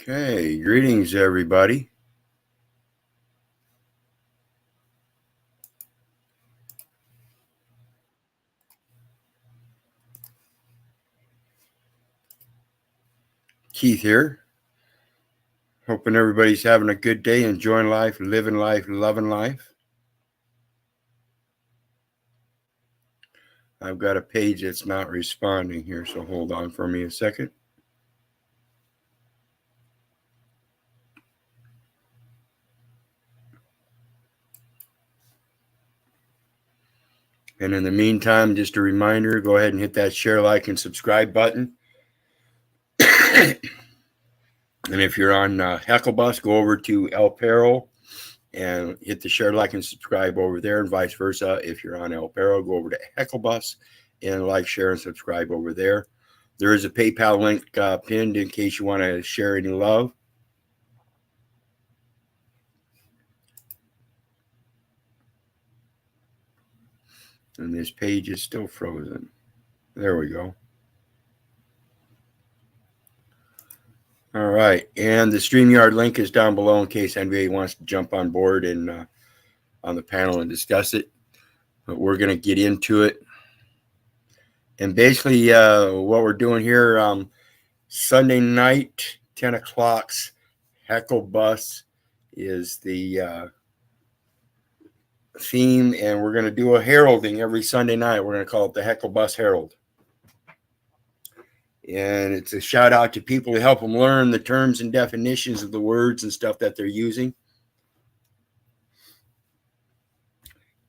Okay, greetings everybody. Keith here. Hoping everybody's having a good day, enjoying life, living life, loving life. I've got a page that's not responding here, so hold on for me a second. And in the meantime, just a reminder, go ahead and hit that share, like, and subscribe button. And if you're on Hecklebus, go over to El Perro and hit the share, like, and subscribe over there, and vice versa. If you're on El Perro, go over to Hecklebus and like, share, and subscribe over there. There is a PayPal link pinned in case you want to share any love. And this page is still frozen. There we go. All right. And the StreamYard link is down below in case anybody wants to jump on board and on the panel and discuss it. But we're going to get into it. And basically what we're doing here, Sunday night, 10 o'clock, Heckle Bus is the theme. And we're going to do a heralding every Sunday night. We're going to call it the Heckle Bus Herald. And it's a shout out to people to help them learn the terms and definitions of the words and stuff that they're using.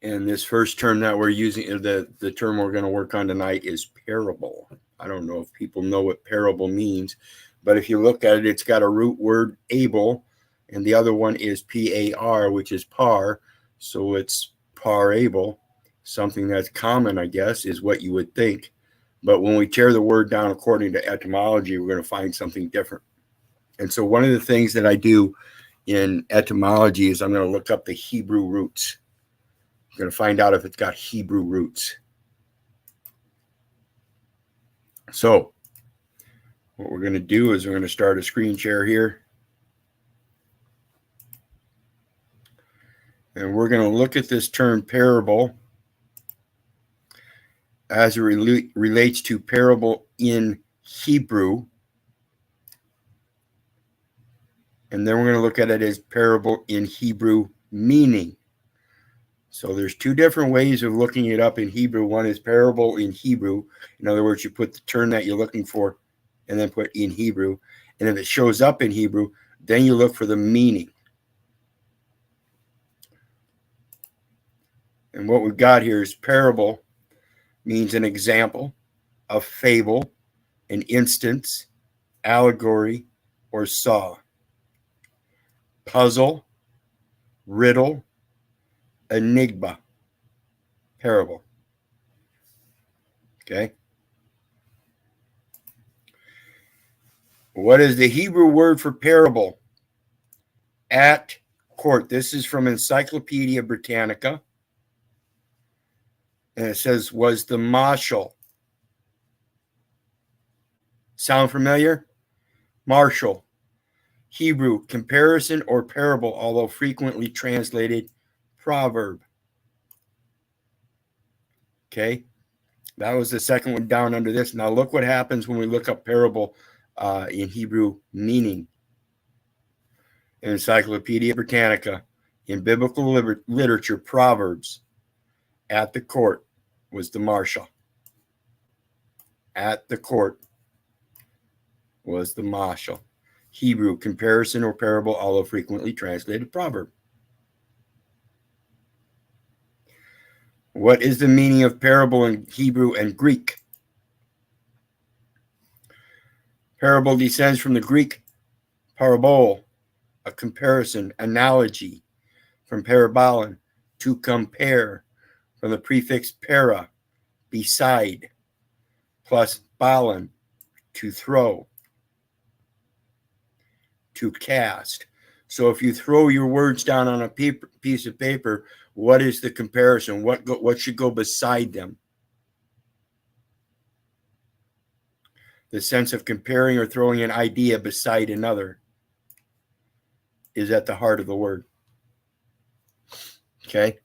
And this first term that we're using, the term we're going to work on tonight is parable. I don't know if people know what parable means, but if you look at it, it's got a root word, able, and the other one is P-A-R, which is par. So it's parable, something that's common, I guess, is what you would think. But when we tear the word down according to etymology, we're going to find something different. And so one of the things that I do in etymology is I'm going to look up the Hebrew roots. I'm going to find out if it's got Hebrew roots. So what we're going to do is we're going to start a screen share here. And we're going to look at this term parable as it relates to parable in Hebrew. And then we're going to look at it as parable in Hebrew meaning. So there's two different ways of looking it up in Hebrew. One is parable in Hebrew. In other words, you put the term that you're looking for and then put in Hebrew. And if it shows up in Hebrew, then you look for the meaning. And what we've got here is parable means an example, a fable, an instance, allegory, or saw. Puzzle, riddle, enigma, parable. Okay. What is the Hebrew word for parable? At court. This is from Encyclopedia Britannica. And it says, was the marshal. Sound familiar? Marshal. Hebrew, comparison or parable, although frequently translated proverb. Okay. That was the second one down under this. Now look what happens when we look up parable in Hebrew meaning. In Encyclopedia Britannica, in biblical literature, proverbs, at the court was the marshal. At the court was the marshal. Hebrew, comparison or parable, although frequently translated proverb. What is the meaning of parable in Hebrew and Greek? Parable descends from the Greek parabole, a comparison, analogy, from parabolon, to compare, from the prefix para, beside, plus balon, to throw, to cast. So if you throw your words down on a piece of paper, what is the comparison? What should go beside them? The sense of comparing or throwing an idea beside another. is at the heart of the word. Okay.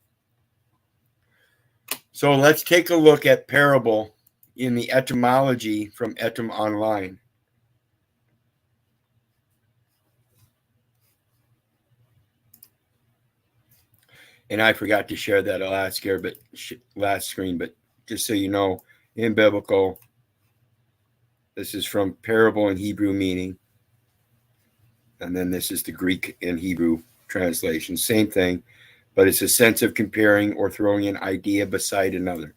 So let's take a look at parable in the etymology from Etym Online. And I forgot to share that last screen, but just so you know, in biblical, this is from parable in Hebrew meaning. And then this is the Greek and Hebrew translation. Same thing, but it's a sense of comparing or throwing an idea beside another.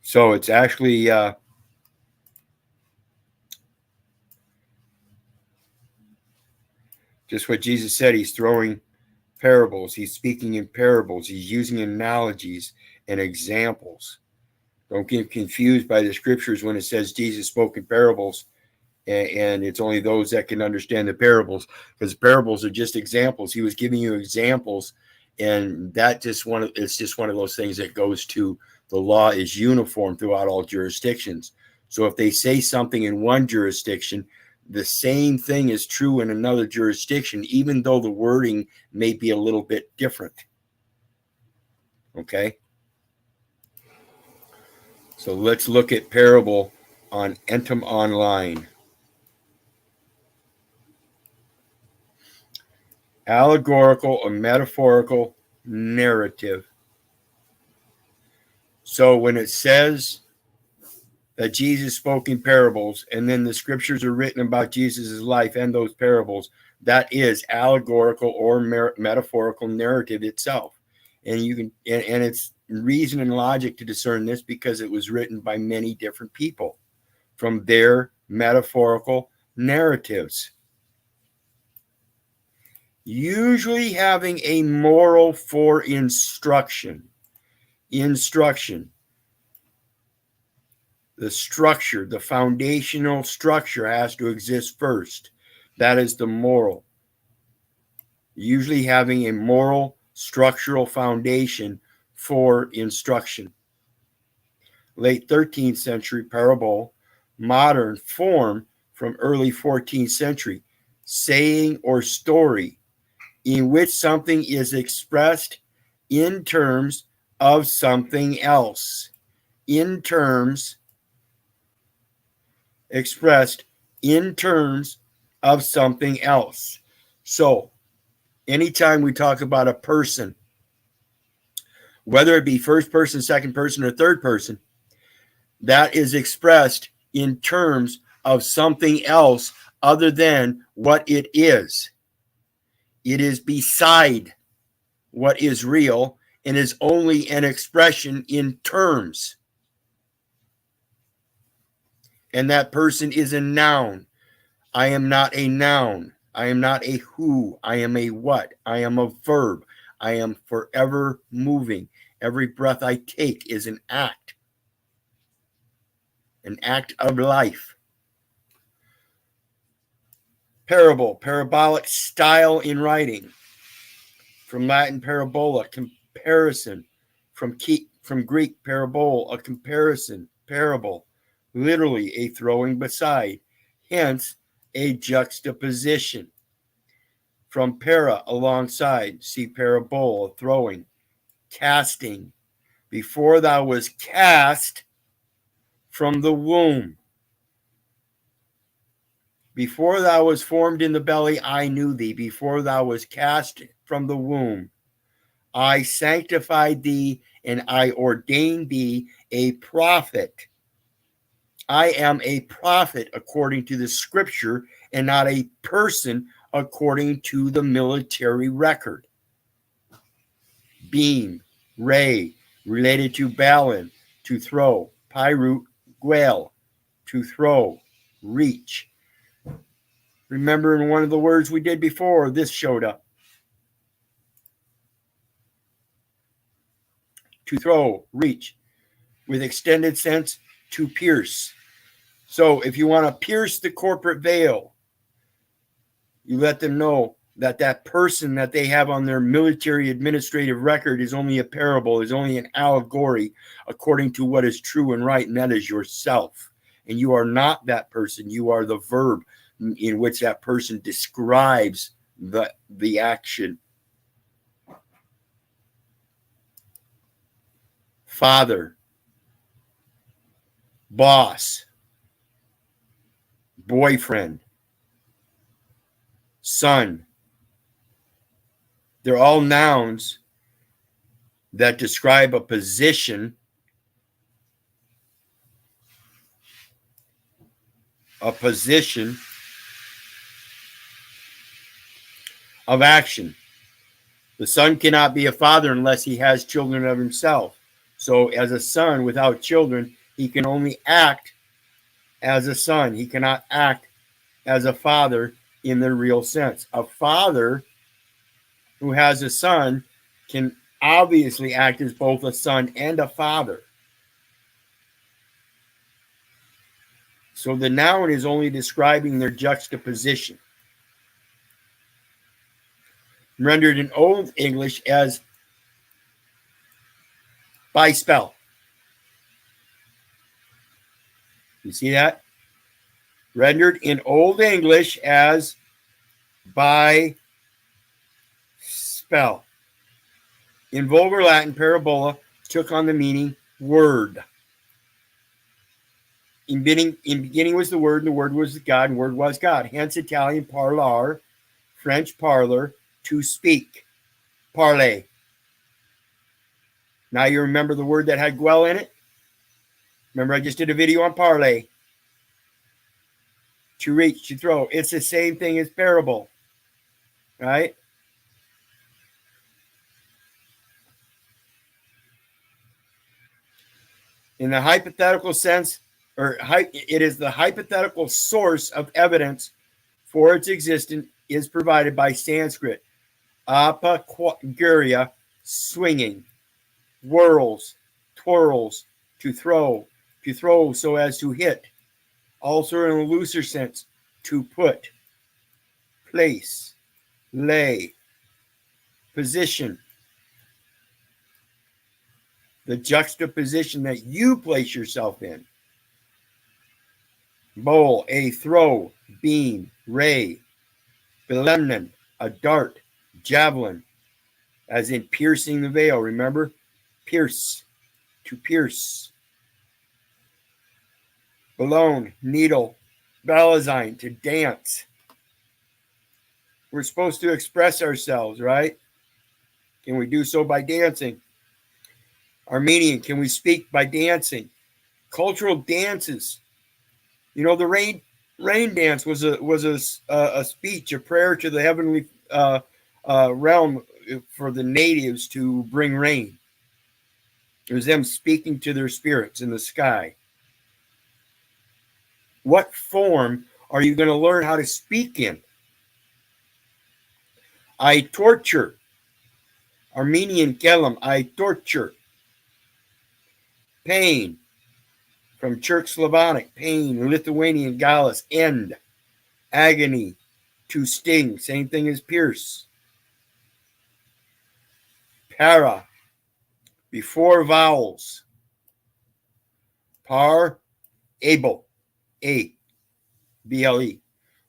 So it's actually just what Jesus said. He's throwing parables. He's speaking in parables. He's using analogies and examples. Don't get confused by the scriptures when it says Jesus spoke in parables and it's only those that can understand the parables, because parables are just examples. He was giving you examples, and it's just one of those things that goes to the law is uniform throughout all jurisdictions. So if they say something in one jurisdiction, the same thing is true in another jurisdiction, even though the wording may be a little bit different. Okay? So let's look at parable on Etym Online. Allegorical or metaphorical narrative. So when it says that Jesus spoke in parables, and then the scriptures are written about Jesus' life and those parables, that is allegorical or metaphorical narrative itself. And you can, and it's reason and logic to discern this because it was written by many different people from their metaphorical narratives, usually having a moral for instruction. The structure, the foundational structure has to exist first. That is the moral. Usually having a moral structural foundation for instruction. Late 13th century parable, modern form from early 14th century, saying or story in which something is expressed in terms of something else. Expressed in terms of something else. So, anytime we talk about a person, whether it be first person, second person, or third person, that is expressed in terms of something else other than what it is. It is beside what is real and is only an expression in terms. And that person is a noun. I am not a noun. I am not a who. I am a what. I am a verb. I am forever moving. Every breath I take is an act of life. Parable, parabolic style in writing. From Latin parabola, comparison. From Greek parabole, a comparison, parable, literally a throwing beside, hence a juxtaposition. From para, alongside, see parabole, throwing, casting. Before thou was cast from the womb. Before thou was formed in the belly, I knew thee. Before thou was cast from the womb, I sanctified thee, and I ordained thee a prophet. I am a prophet according to the scripture and not a person according to the military record. Beam, ray, related to balin, to throw. Pyroot, gwel, to throw, reach. Remember in one of the words we did before, this showed up. To throw, reach, with extended sense, to pierce. So if you want to pierce the corporate veil, you let them know that that person that they have on their military administrative record is only a parable, is only an allegory according to what is true and right, and that is yourself. And you are not that person. You are the verb in which that person describes the action. Father, boss, boyfriend, son. They're all nouns that describe a position of action. The son cannot be a father unless he has children of himself. So as a son without children, he can only act as a son. He cannot act as a father in the real sense. A father who has a son can obviously act as both a son and a father. So the noun is only describing their juxtaposition. Rendered in Old English as by spell. You see that? Rendered in Old English as by spell. In Vulgar Latin, parabola took on the meaning word. In beginning was the Word, and the Word was God, and Word was God. Hence Italian parlar, French parler, to speak. Parler. Now you remember the word that had guel in it? Remember I just did a video on parlay. To reach, to throw. It's the same thing as parable. Right? In the hypothetical sense, it is the hypothetical source of evidence for its existence is provided by Sanskrit. Apaguria, swinging, whirls, twirls, to throw so as to hit. Also in a looser sense, to put, place, lay, position. The juxtaposition that you place yourself in. Bowl, a throw, beam, ray. Belemnon, a dart, javelin, as in piercing the veil. Remember? Pierce, to pierce. Balloon, needle, ballazine, to dance. We're supposed to express ourselves, right? Can we do so by dancing? Armenian, can we speak by dancing? Cultural dances. You know, the rain dance was a speech, a prayer to the heavenly realm for the natives to bring rain. It was them speaking to their spirits in the sky. What form are you going to learn how to speak in? I torture. Armenian kelim, I torture. Pain. From Czech Slavonic, pain. Lithuanian galus, end. Agony, to sting. Same thing as pierce. Para, before vowels. Par, able, a, ble,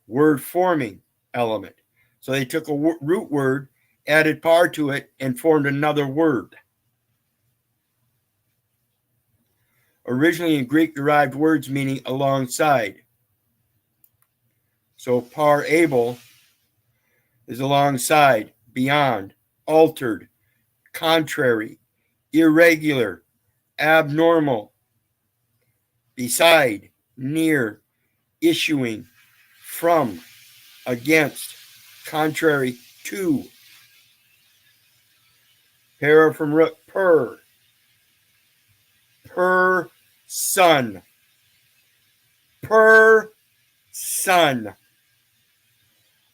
word forming element. So they took a root word, added par to it, and formed another word. Originally in Greek derived words meaning alongside. So par able is alongside, beyond, altered, contrary, irregular, abnormal, beside, near, issuing, from, against, contrary to. Para from root per. Per son. Per son.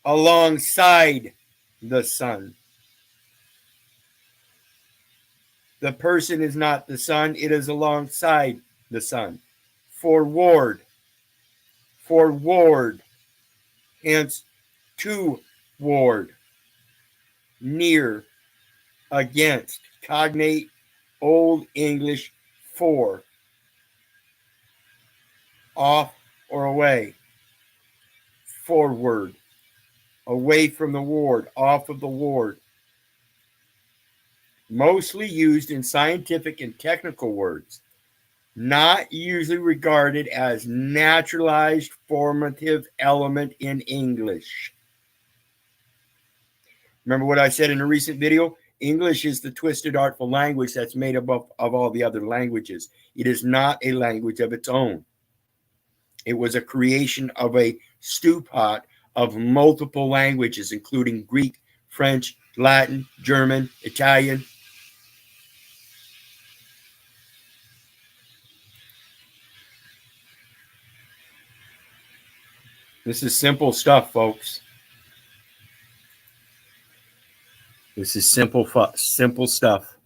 Alongside the sun. The person is not the sun, it is alongside the sun. Forward. Forward. Hence, toward. Near. Against. Cognate. Old English for. Off or away. Forward. away from the ward, off of the ward. Mostly used in scientific and technical words, not usually regarded as naturalized formative element in English. Remember what I said in a recent video? English is the twisted, artful language that's made up of all the other languages. It is not a language of its own. It was a creation of a stew pot of multiple languages, including Greek, French, Latin, German, Italian. This is simple stuff, folks. This is simple stuff.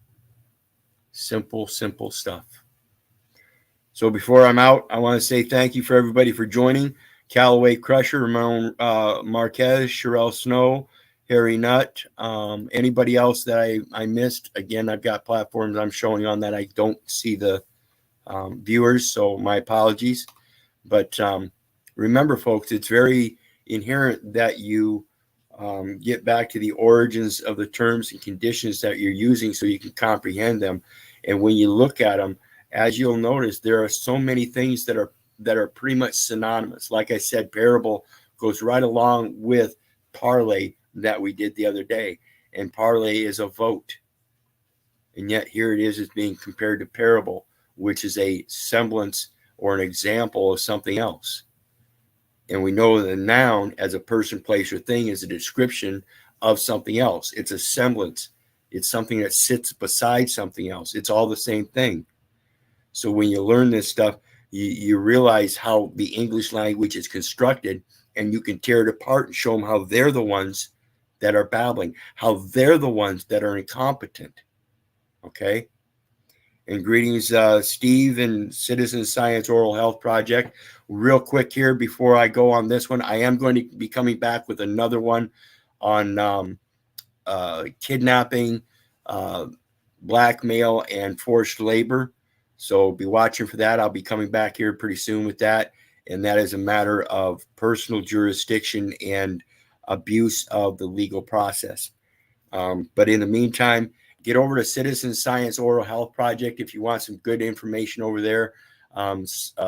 Simple stuff. So before I'm out, I want to say thank you for everybody for joining. Callaway Crusher, Ramon Marquez, Sherelle Snow, Harry Nutt, anybody else that I missed. Again, I've got platforms I'm showing on that I don't see the viewers, so my apologies. But remember, folks, it's very inherent that you get back to the origins of the terms and conditions that you're using so you can comprehend them. And when you look at them, as you'll notice, there are so many things that are pretty much synonymous. Like I said, parable goes right along with parlay that we did the other day. And parlay is a vote. And yet here it is being compared to parable, which is a semblance or an example of something else. And we know the noun as a person, place, or thing is a description of something else. It's a semblance. It's something that sits beside something else. It's all the same thing. So when you learn this stuff, you realize how the English language is constructed, and you can tear it apart and show them how they're the ones that are babbling, how they're the ones that are incompetent. Okay? And greetings, Steve and Citizen Science Oral Health Project. Real quick here before I go on this one, I am going to be coming back with another one on kidnapping, blackmail, and forced labor. So be watching for that. I'll be coming back here pretty soon with that. And that is a matter of personal jurisdiction and abuse of the legal process. But in the meantime, get over to Citizen Science Oral Health Project if you want some good information over there.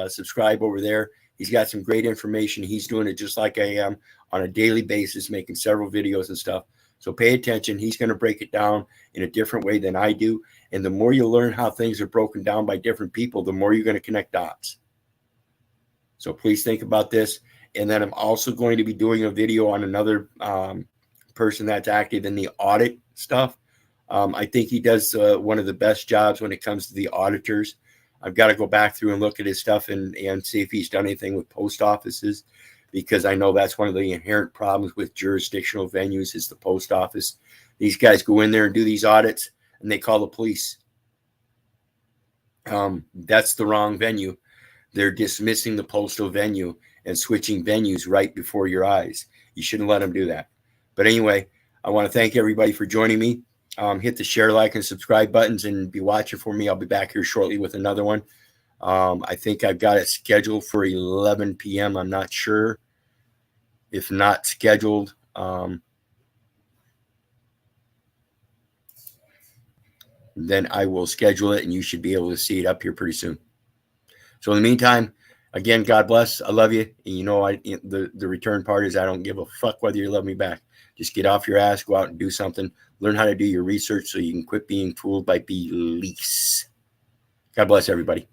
Subscribe over there. He's got some great information. He's doing it just like I am on a daily basis, making several videos and stuff. So pay attention. He's going to break it down in a different way than I do. And the more you learn how things are broken down by different people, the more you're going to connect dots. So please think about this. And then I'm also going to be doing a video on another person that's active in the audit stuff. I think he does one of the best jobs when it comes to the auditors. I've got to go back through and look at his stuff and see if he's done anything with post offices, because I know that's one of the inherent problems with jurisdictional venues is the post office. These guys go in there and do these audits, and they call the police. That's the wrong venue. They're dismissing the postal venue and switching venues right before your eyes. You shouldn't let them do that. But anyway, I want to thank everybody for joining me. Hit the share, like, and subscribe buttons and be watching for me. I'll be back here shortly with another one. I think I've got it scheduled for 11 p.m. I'm not sure. If not scheduled, then I will schedule it, and you should be able to see it up here pretty soon. So in the meantime, again, God bless. I love you. And you know, the return part is I don't give a fuck whether you love me back. Just get off your ass, go out and do something. Learn how to do your research so you can quit being fooled by beliefs. God bless everybody.